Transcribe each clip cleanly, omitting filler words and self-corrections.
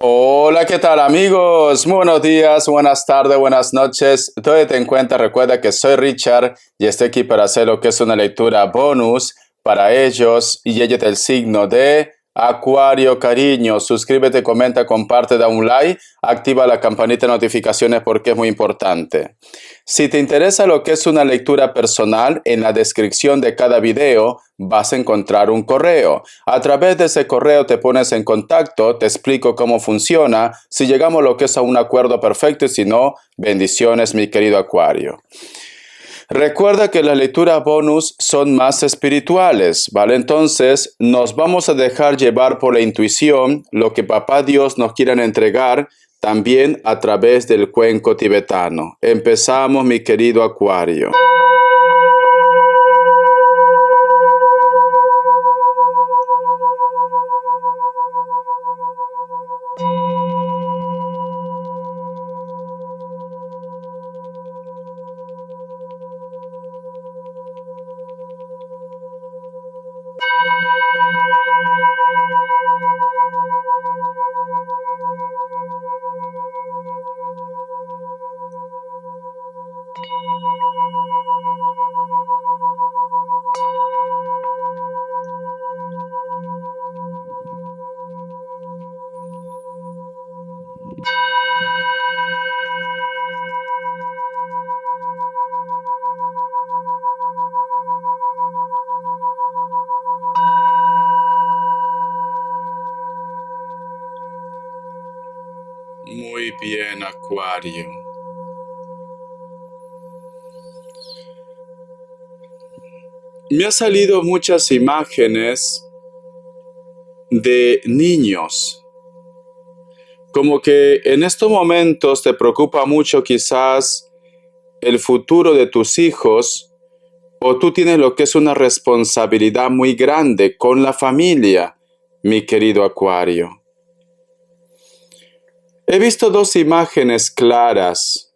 Hola, ¿qué tal amigos? Muy buenos días, buenas tardes, buenas noches. Donde te encuentras, recuerda que soy Richard y estoy aquí para hacer lo que es una lectura bonus para ellos y ellas del signo de Acuario, cariño. Suscríbete, comenta, comparte, da un like, activa la campanita de notificaciones porque es muy importante. Si te interesa lo que es una lectura personal, en la descripción de cada video vas a encontrar un correo. A través de ese correo te pones en contacto, te explico cómo funciona, si llegamos a lo que es a un acuerdo perfecto y si no, bendiciones mi querido Acuario. Recuerda que las lecturas bonus son más espirituales, ¿vale? Entonces nos vamos a dejar llevar por la intuición, lo que Papá Dios nos quiera entregar, también a través del cuenco tibetano. Empezamos, mi querido Acuario. Muy bien, Acuario. Me han salido muchas imágenes de niños. Como que en estos momentos te preocupa mucho quizás el futuro de tus hijos o tú tienes lo que es una responsabilidad muy grande con la familia, mi querido Acuario. He visto dos imágenes claras.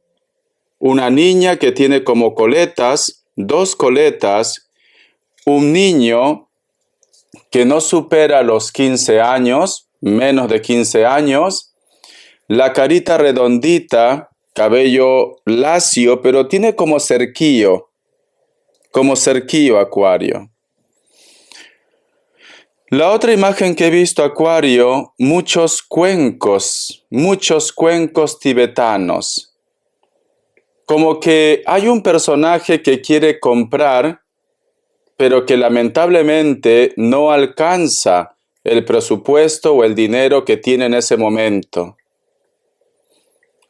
Una niña que tiene como coletas, dos coletas, un niño que no supera los 15 años, menos de 15 años, la carita redondita, cabello lacio, pero tiene como cerquillo Acuario. La otra imagen que he visto, Acuario, muchos cuencos tibetanos. Como que hay un personaje que quiere comprar, pero que lamentablemente no alcanza el presupuesto o el dinero que tiene en ese momento.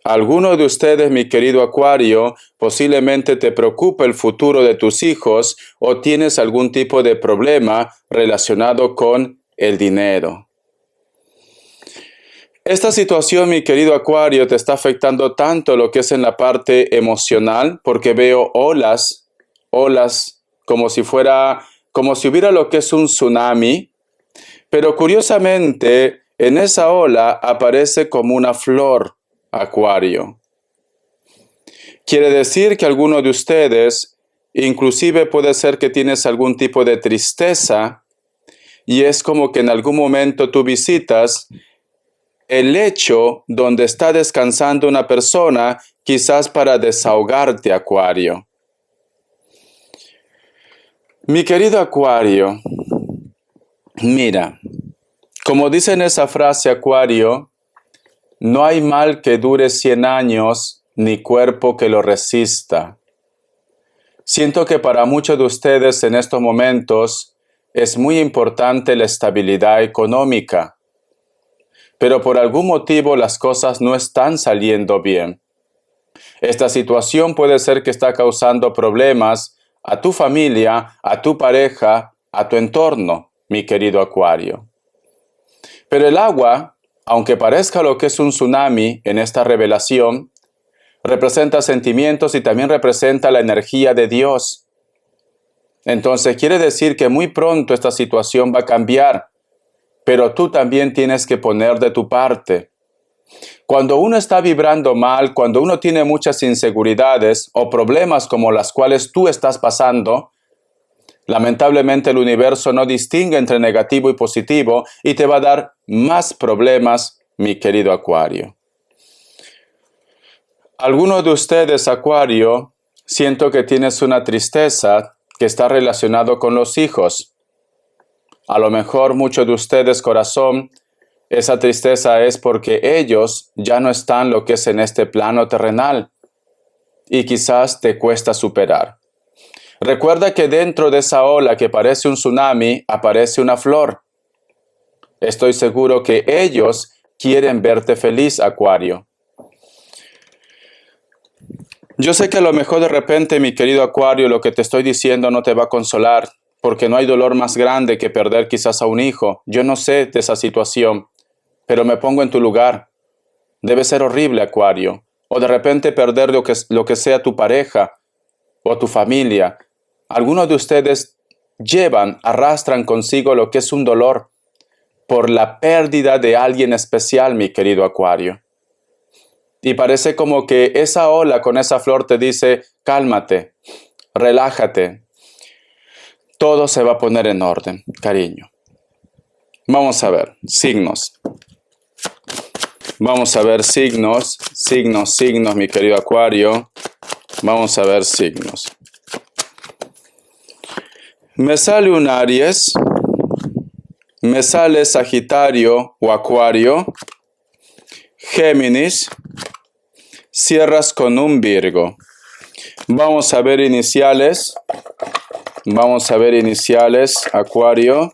Alguno de ustedes, mi querido Acuario, posiblemente te preocupa el futuro de tus hijos o tienes algún tipo de problema relacionado con el dinero. Esta situación, mi querido Acuario, te está afectando tanto lo que es en la parte emocional, porque veo olas como si hubiera lo que es un tsunami, pero curiosamente en esa ola aparece como una flor, Acuario. Quiere decir que alguno de ustedes, inclusive puede ser que tienes algún tipo de tristeza y es como que en algún momento tú visitas el lecho donde está descansando una persona, quizás para desahogarte, Acuario. Mi querido Acuario, mira, como dice en esa frase, Acuario, no hay mal que dure 100 años, ni cuerpo que lo resista. Siento que para muchos de ustedes en estos momentos es muy importante la estabilidad económica, pero por algún motivo las cosas no están saliendo bien. Esta situación puede ser que está causando problemas a tu familia, a tu pareja, a tu entorno, mi querido Acuario. Pero el agua, aunque parezca lo que es un tsunami en esta revelación, representa sentimientos y también representa la energía de Dios. Entonces quiere decir que muy pronto esta situación va a cambiar, pero tú también tienes que poner de tu parte. Cuando uno está vibrando mal, cuando uno tiene muchas inseguridades o problemas como las cuales tú estás pasando, lamentablemente el universo no distingue entre negativo y positivo y te va a dar más problemas mi querido Acuario. Algunos de ustedes, Acuario, siento que tienes una tristeza que está relacionado con los hijos. A lo mejor muchos de ustedes, corazón, esa tristeza es porque ellos ya no están lo que es en este plano terrenal y quizás te cuesta superar. Recuerda que dentro de esa ola que parece un tsunami aparece una flor. Estoy seguro que ellos quieren verte feliz, Acuario. Yo sé que a lo mejor de repente, mi querido Acuario, lo que te estoy diciendo no te va a consolar, porque no hay dolor más grande que perder quizás a un hijo. Yo no sé de esa situación, pero me pongo en tu lugar. Debe ser horrible, Acuario. O de repente perder lo que sea tu pareja o tu familia. Algunos de ustedes arrastran consigo lo que es un dolor por la pérdida de alguien especial, mi querido Acuario. Y parece como que esa ola con esa flor te dice, cálmate, relájate. Todo se va a poner en orden, cariño. Vamos a ver, signos. Vamos a ver signos, mi querido Acuario. Vamos a ver signos. Me sale un Aries, me sale Sagitario o Acuario, Géminis, cierras con un Virgo. Vamos a ver iniciales. Acuario.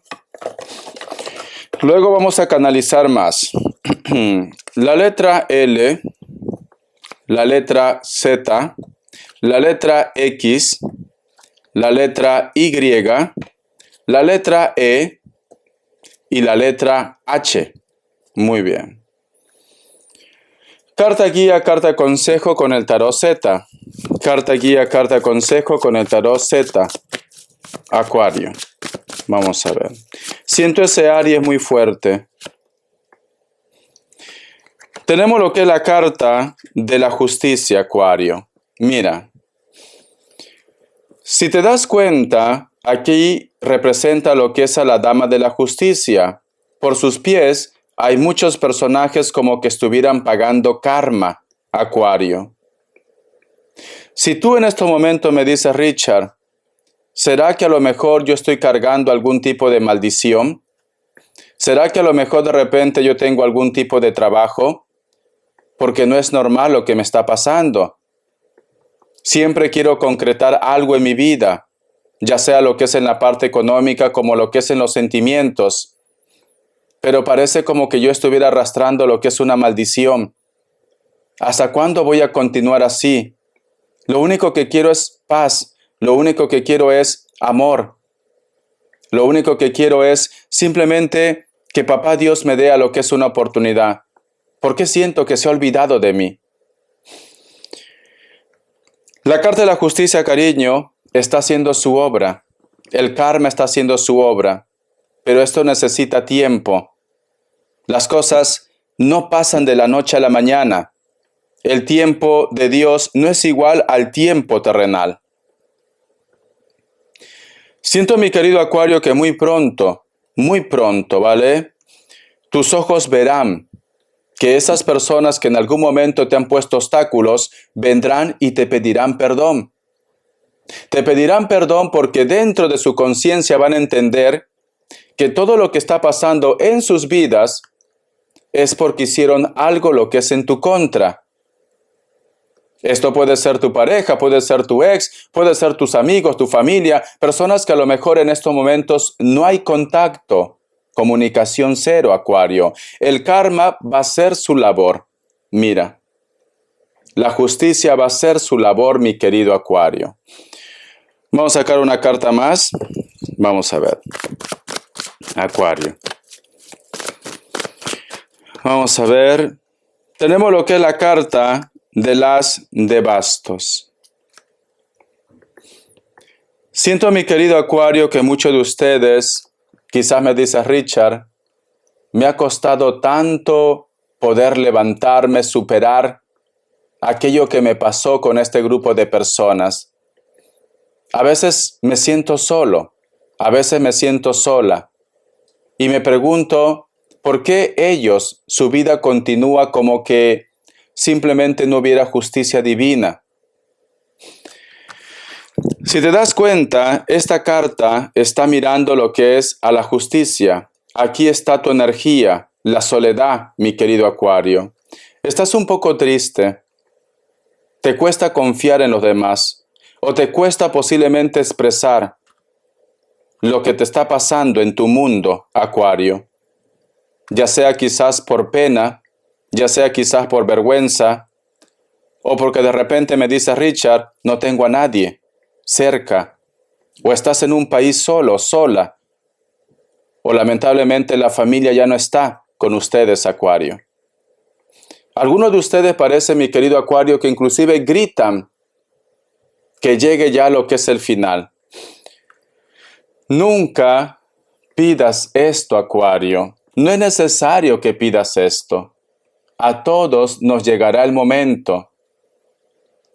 Luego vamos a canalizar más. La letra L, la letra Z, la letra X, la letra Y, la letra E y la letra H. Muy bien. Carta guía, carta consejo con el tarot Z. Carta guía, carta consejo con el tarot Z. Acuario. Vamos a ver. Siento ese Aries muy fuerte. Tenemos lo que es la carta de la justicia, Acuario. Mira. Si te das cuenta, aquí representa lo que es a la dama de la justicia. Por sus pies hay muchos personajes como que estuvieran pagando karma, Acuario. Si tú en este momento me dices, Richard, ¿será que a lo mejor yo estoy cargando algún tipo de maldición? ¿Será que a lo mejor de repente yo tengo algún tipo de trabajo? Porque no es normal lo que me está pasando. Siempre quiero concretar algo en mi vida, ya sea lo que es en la parte económica como lo que es en los sentimientos. Pero parece como que yo estuviera arrastrando lo que es una maldición. ¿Hasta cuándo voy a continuar así? Lo único que quiero es paz. Lo único que quiero es amor. Lo único que quiero es simplemente que Papá Dios me dé a lo que es una oportunidad. ¿Por qué siento que se ha olvidado de mí? La carta de la justicia, cariño, está haciendo su obra. El karma está haciendo su obra. Pero esto necesita tiempo. Las cosas no pasan de la noche a la mañana. El tiempo de Dios no es igual al tiempo terrenal. Siento, mi querido Acuario, que muy pronto, ¿vale? Tus ojos verán que esas personas que en algún momento te han puesto obstáculos vendrán y te pedirán perdón. Te pedirán perdón porque dentro de su conciencia van a entender que todo lo que está pasando en sus vidas es porque hicieron algo lo que es en tu contra. Esto puede ser tu pareja, puede ser tu ex, puede ser tus amigos, tu familia, personas que a lo mejor en estos momentos no hay contacto, comunicación cero, Acuario. El karma va a hacer su labor. Mira, la justicia va a hacer su labor, mi querido Acuario. Vamos a sacar una carta más. Vamos a ver. Acuario. Vamos a ver. Tenemos lo que es la carta de las de bastos. Siento, mi querido Acuario, que muchos de ustedes, quizás me dice Richard, me ha costado tanto poder levantarme, superar aquello que me pasó con este grupo de personas. A veces me siento solo, a veces me siento sola. Y me pregunto, ¿Por qué ellos, su vida continúa como que simplemente no hubiera justicia divina? Si te das cuenta, esta carta está mirando lo que es a la justicia. Aquí está tu energía, la soledad, mi querido Acuario. Estás un poco triste. Te cuesta confiar en los demás o te cuesta posiblemente expresar lo que te está pasando en tu mundo, Acuario. Ya sea quizás por pena, ya sea quizás por vergüenza, o porque de repente me dice Richard, no tengo a nadie cerca, o estás en un país solo, sola, o lamentablemente la familia ya no está con ustedes, Acuario. Algunos de ustedes parece, mi querido Acuario, que inclusive gritan que llegue ya lo que es el final. Nunca pidas esto, Acuario. No es necesario que pidas esto. A todos nos llegará el momento.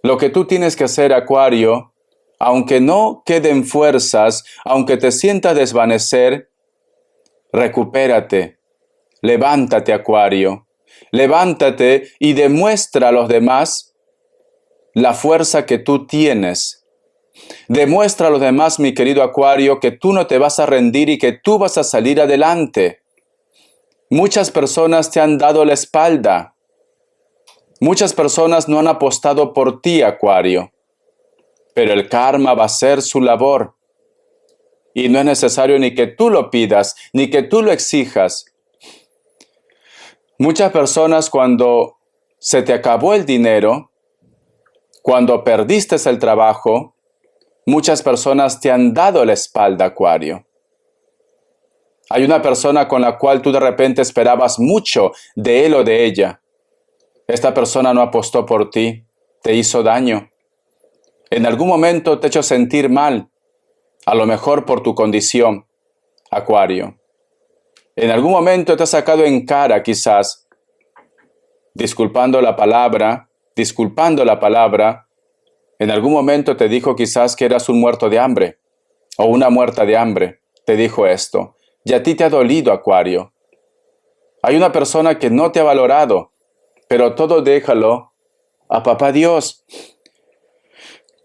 Lo que tú tienes que hacer, Acuario, aunque no queden fuerzas, aunque te sientas desvanecer, recupérate. Levántate, Acuario. Levántate y demuestra a los demás la fuerza que tú tienes. Demuestra a los demás, mi querido Acuario, que tú no te vas a rendir y que tú vas a salir adelante. Muchas personas te han dado la espalda. Muchas personas no han apostado por ti, Acuario. Pero el karma va a hacer su labor. Y no es necesario ni que tú lo pidas, ni que tú lo exijas. Muchas personas, cuando se te acabó el dinero, cuando perdiste el trabajo, muchas personas te han dado la espalda, Acuario. Hay una persona con la cual tú de repente esperabas mucho de él o de ella. Esta persona no apostó por ti, te hizo daño. En algún momento te ha hecho sentir mal, a lo mejor por tu condición, Acuario. En algún momento te ha sacado en cara, quizás, disculpando la palabra, en algún momento te dijo quizás que eras un muerto de hambre, o una muerta de hambre, te dijo esto, y a ti te ha dolido, Acuario. Hay una persona que no te ha valorado, pero todo déjalo a Papá Dios.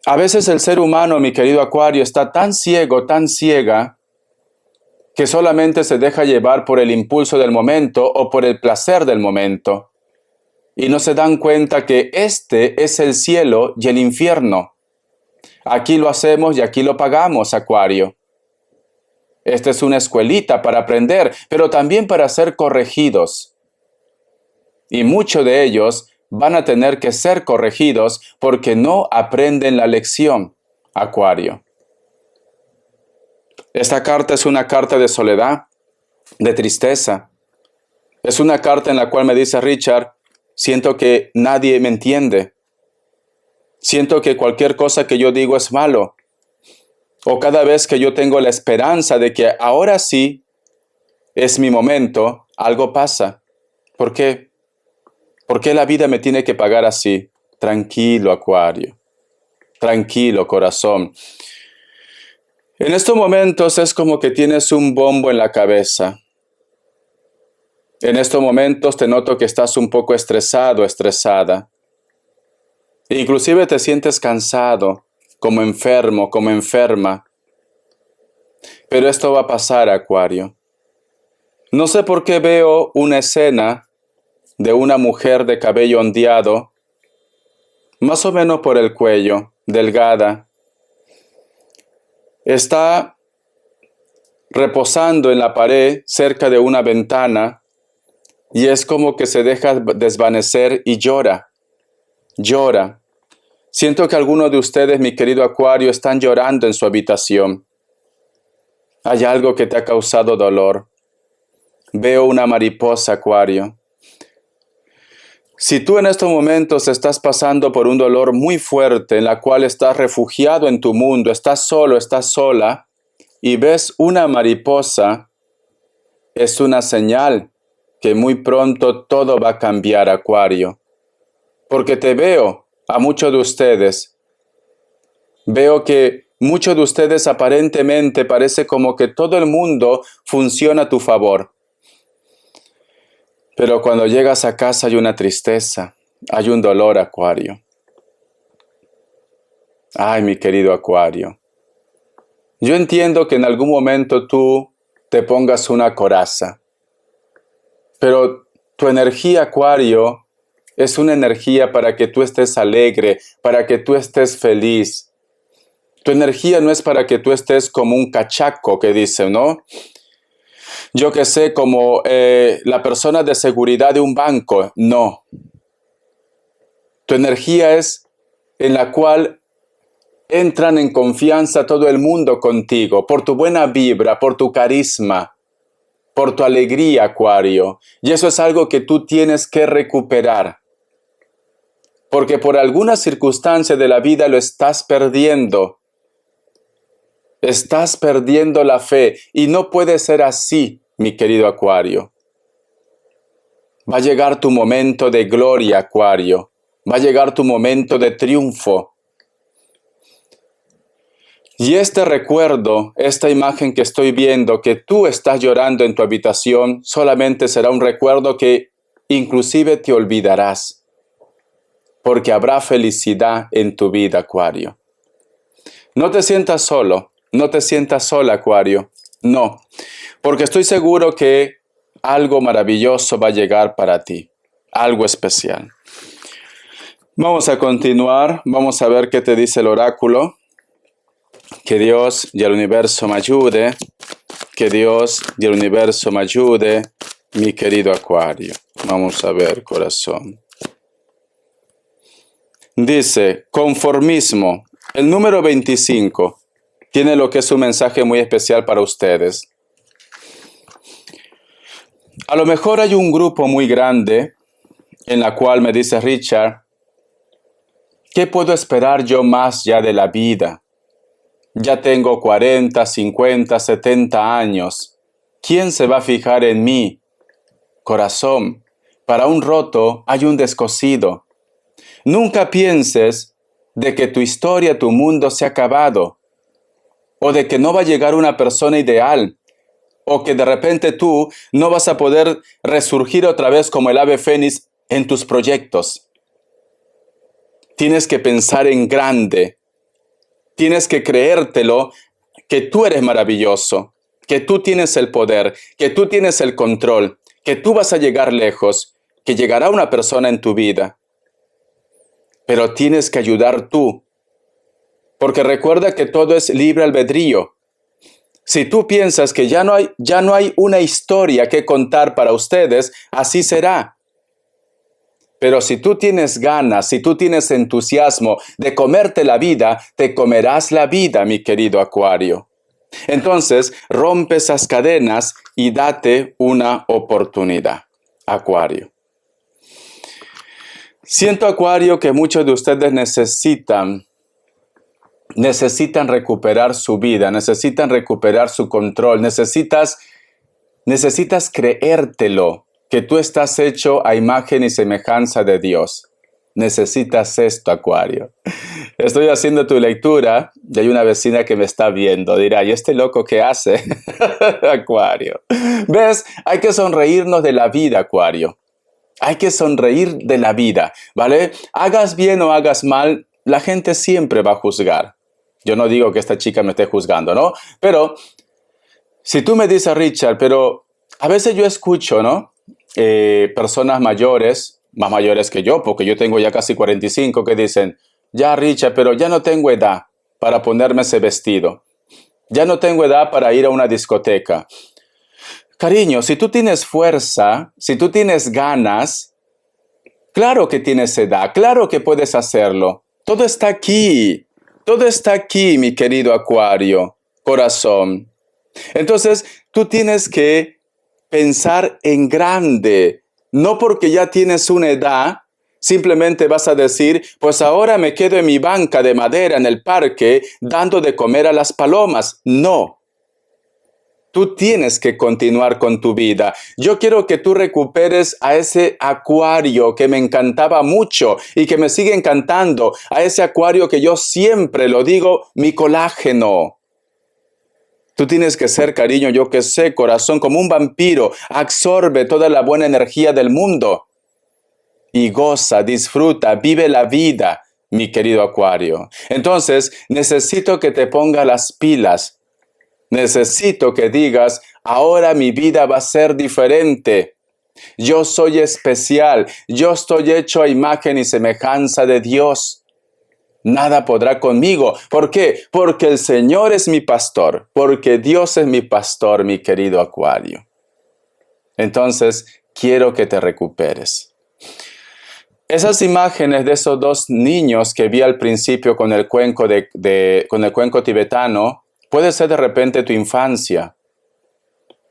A veces el ser humano, mi querido Acuario, está tan ciego, tan ciega, que solamente se deja llevar por el impulso del momento o por el placer del momento. Y no se dan cuenta que este es el cielo y el infierno. Aquí lo hacemos y aquí lo pagamos, Acuario. Esta es una escuelita para aprender, pero también para ser corregidos. Y muchos de ellos van a tener que ser corregidos porque no aprenden la lección, Acuario. Esta carta es una carta de soledad, de tristeza. Es una carta en la cual me dice Richard, siento que nadie me entiende. Siento que cualquier cosa que yo digo es malo. O cada vez que yo tengo la esperanza de que ahora sí es mi momento, algo pasa. ¿Por qué? ¿Por qué la vida me tiene que pagar así? Tranquilo, Acuario. Tranquilo, corazón. En estos momentos es como que tienes un bombo en la cabeza. En estos momentos te noto que estás un poco estresado, estresada. Inclusive te sientes cansado, como enfermo, como enferma. Pero esto va a pasar, Acuario. No sé por qué veo una escena de una mujer de cabello ondeado, más o menos por el cuello, delgada. Está reposando en la pared cerca de una ventana y es como que se deja desvanecer y llora. Llora. Siento que algunos de ustedes, mi querido Acuario, están llorando en su habitación. Hay algo que te ha causado dolor. Veo una mariposa, Acuario. Si tú en estos momentos estás pasando por un dolor muy fuerte en la cual estás refugiado en tu mundo, estás solo, estás sola, y ves una mariposa, es una señal que muy pronto todo va a cambiar, Acuario. Porque te veo a muchos de ustedes. Veo que muchos de ustedes aparentemente parece como que todo el mundo funciona a tu favor. Pero cuando llegas a casa hay una tristeza, hay un dolor, Acuario. Ay, mi querido Acuario. Yo entiendo que en algún momento tú te pongas una coraza, pero tu energía, Acuario, es una energía para que tú estés alegre, para que tú estés feliz. Tu energía no es para que tú estés como un cachaco que dice, ¿no? Yo que sé, como la persona de seguridad de un banco. No. Tu energía es en la cual entran en confianza todo el mundo contigo, por tu buena vibra, por tu carisma, por tu alegría, Acuario. Y eso es algo que tú tienes que recuperar. Porque por alguna circunstancia de la vida lo estás perdiendo. Estás perdiendo la fe y no puede ser así, mi querido Acuario. Va a llegar tu momento de gloria, Acuario. Va a llegar tu momento de triunfo. Y este recuerdo, esta imagen que estoy viendo, que tú estás llorando en tu habitación, solamente será un recuerdo que inclusive te olvidarás. Porque habrá felicidad en tu vida, Acuario. No te sientas solo, no te sientas sola, Acuario. No, porque estoy seguro que algo maravilloso va a llegar para ti, algo especial. Vamos a continuar, vamos a ver qué te dice el oráculo. Que Dios y el universo me ayude, que Dios y el universo me ayude, mi querido Acuario. Vamos a ver, corazón. Dice, conformismo. El número 25 tiene lo que es un mensaje muy especial para ustedes. A lo mejor hay un grupo muy grande en la cual me dice Richard, ¿qué puedo esperar yo más ya de la vida? Ya tengo 40, 50, 70 años. ¿Quién se va a fijar en mí? Corazón, para un roto hay un descosido. Nunca pienses de que tu historia, tu mundo se ha acabado, o de que no va a llegar una persona ideal, o que de repente tú no vas a poder resurgir otra vez como el ave fénix en tus proyectos. Tienes que pensar en grande. Tienes que creértelo, que tú eres maravilloso, que tú tienes el poder, que tú tienes el control, que tú vas a llegar lejos, que llegará una persona en tu vida. Pero tienes que ayudar tú, porque recuerda que todo es libre albedrío. Si tú piensas que ya no hay una historia que contar para ustedes, así será. Pero si tú tienes ganas, si tú tienes entusiasmo de comerte la vida, te comerás la vida, mi querido Acuario. Entonces, rompe esas cadenas y date una oportunidad, Acuario. Siento, Acuario, que muchos de ustedes necesitan recuperar su vida, necesitan recuperar su control, necesitas creértelo, que tú estás hecho a imagen y semejanza de Dios. Necesitas esto, Acuario. Estoy haciendo tu lectura y hay una vecina que me está viendo. Dirá, ¿y este loco qué hace? Acuario. ¿Ves? Hay que sonreírnos de la vida, Acuario. Hay que sonreír de la vida, ¿vale? Hagas bien o hagas mal, la gente siempre va a juzgar. Yo no digo que esta chica me esté juzgando, ¿no? Pero si tú me dices, Richard, pero a veces yo escucho, ¿no? Personas mayores, más mayores que yo, porque yo tengo ya casi 45, que dicen, ya Richard, pero ya no tengo edad para ponerme ese vestido. Ya no tengo edad para ir a una discoteca. Cariño, si tú tienes fuerza, si tú tienes ganas, claro que tienes edad, claro que puedes hacerlo. Todo está aquí, mi querido Acuario, corazón. Entonces, tú tienes que pensar en grande, no porque ya tienes una edad, simplemente vas a decir, pues ahora me quedo en mi banca de madera en el parque dando de comer a las palomas. No, tú tienes que continuar con tu vida. Yo quiero que tú recuperes a ese Acuario que me encantaba mucho y que me sigue encantando, a ese Acuario que yo siempre lo digo, mi colágeno. Tú tienes que ser, cariño, yo que sé, corazón, como un vampiro, absorbe toda la buena energía del mundo y goza, disfruta, vive la vida, mi querido Acuario. Entonces, necesito que te pongas las pilas. Necesito que digas, ahora mi vida va a ser diferente. Yo soy especial, yo estoy hecho a imagen y semejanza de Dios. Nada podrá conmigo. ¿Por qué? Porque el Señor es mi pastor, porque Dios es mi pastor, mi querido Acuario. Entonces, quiero que te recuperes. Esas imágenes de esos dos niños que vi al principio con el cuenco, con el cuenco tibetano, puede ser de repente tu infancia.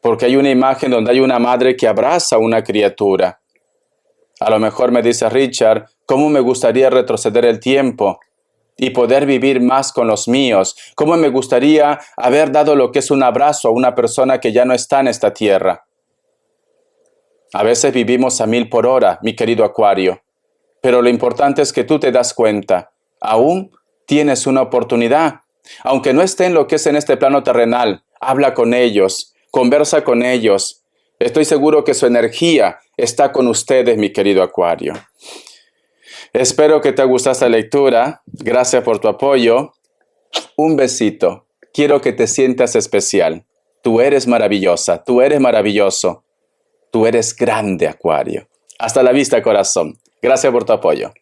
Porque hay una imagen donde hay una madre que abraza a una criatura. A lo mejor me dice Richard, ¿cómo me gustaría retroceder el tiempo y poder vivir más con los míos? ¿Cómo me gustaría haber dado lo que es un abrazo a una persona que ya no está en esta tierra? A veces vivimos a 1000 por hora, mi querido Acuario, pero lo importante es que tú te das cuenta, aún tienes una oportunidad. Aunque no esté en lo que es en este plano terrenal, habla con ellos, conversa con ellos. Estoy seguro que su energía está con ustedes, mi querido Acuario. Espero que te guste esta lectura. Gracias por tu apoyo. Un besito. Quiero que te sientas especial. Tú eres maravillosa, tú eres maravilloso. Tú eres grande, Acuario. Hasta la vista, corazón. Gracias por tu apoyo.